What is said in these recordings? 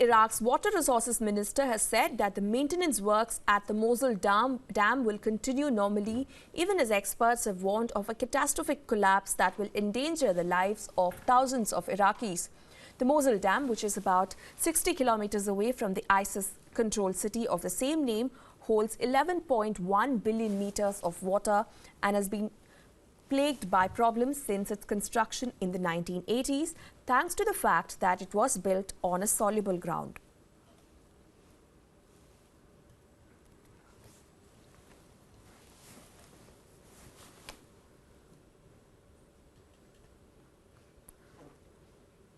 Iraq's water resources minister has said that the maintenance works at the Mosul dam will continue normally, even as experts have warned of a catastrophic collapse that will endanger the lives of thousands of Iraqis. The Mosul dam, which is about 60 kilometers away from the ISIS-controlled city of the same name, holds 11.1 billion meters of water and has been plagued by problems since its construction in the 1980s, thanks to the fact that it was built on a soluble ground.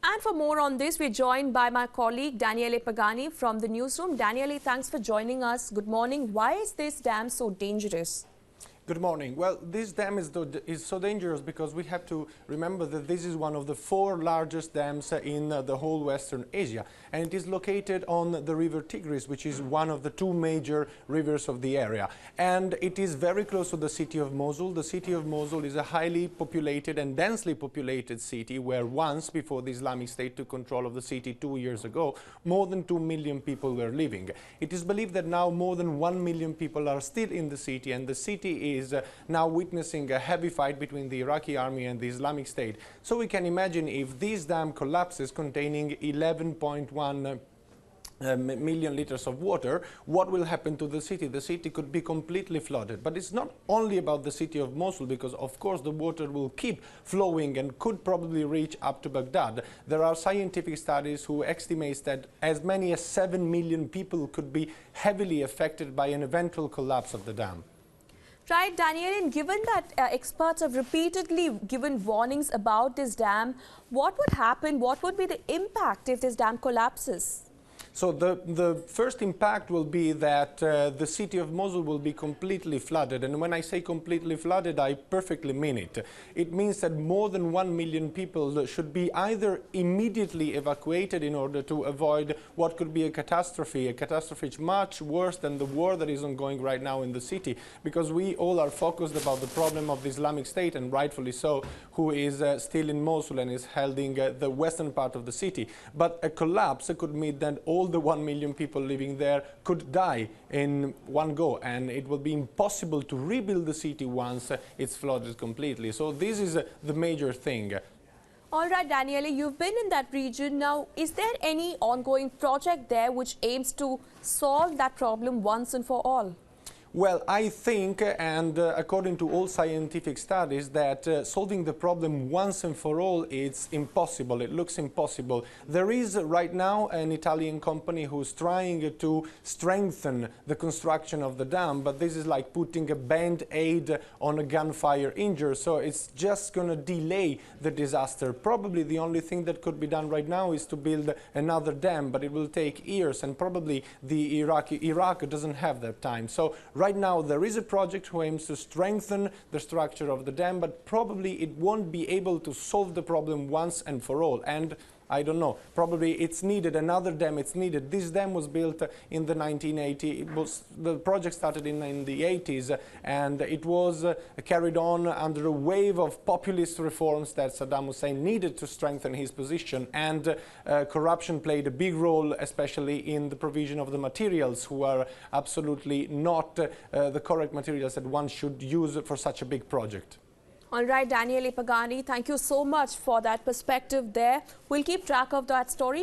And for more on this, we're joined by my colleague Daniele Pagani from the newsroom. Daniele, thanks for joining us. Good morning. Why is this dam so dangerous? Good morning. Well, this dam is so dangerous because we have to remember that this is one of the 4 largest dams in the whole Western Asia, and it is located on the river Tigris, which is one of the 2 major rivers of the area. And it is very close to the city of Mosul. The city of Mosul is a highly populated and densely populated city where once, before the Islamic State took control of the city 2 years ago, more than 2 million people were living. It is believed that now more than 1 million people are still in the city, and the city is now witnessing a heavy fight between the Iraqi army and the Islamic State. So we can imagine if this dam collapses containing 11.1 million liters of water, what will happen to the city? The city could be completely flooded. But it's not only about the city of Mosul, because of course the water will keep flowing and could probably reach up to Baghdad. There are scientific studies who estimate that as many as 7 million people could be heavily affected by an eventual collapse of the dam. Right, Daniel, and given that experts have repeatedly given warnings about this dam, what would happen? What would be the impact if this dam collapses? So the first impact will be that the city of Mosul will be completely flooded. And when I say completely flooded, I perfectly mean it. It means that more than 1 million people should be either immediately evacuated in order to avoid what could be a catastrophe much worse than the war that is ongoing right now in the city, because we all are focused about the problem of the Islamic State, and rightfully so, who is still in Mosul and is holding the western part of the city. But a collapse could mean that all the 1 million people living there could die in one go, and it will be impossible to rebuild the city once it's flooded completely. So this is the major thing. All right, Daniele, you've been in that region. Now, is there any ongoing project there which aims to solve that problem once and for all? Well, I think, and according to all scientific studies, that solving the problem once and for all is impossible. It looks impossible. There is right now an Italian company who's trying to strengthen the construction of the dam, but this is like putting a band-aid on a gunfire injury, so it's just going to delay the disaster. Probably the only thing that could be done right now is to build another dam, but it will take years, and probably Iraq doesn't have that time. So right now, there is a project who aims to strengthen the structure of the dam, but probably it won't be able to solve the problem once and for all. And I don't know, probably it's needed, another dam, it's needed. This dam was built in the 1980s, the project started in the 80s, and it was carried on under a wave of populist reforms that Saddam Hussein needed to strengthen his position, and corruption played a big role, especially in the provision of the materials, who are absolutely not the correct materials that one should use for such a big project. All right, Daniele Pagani, thank you so much for that perspective there. We'll keep track of that story.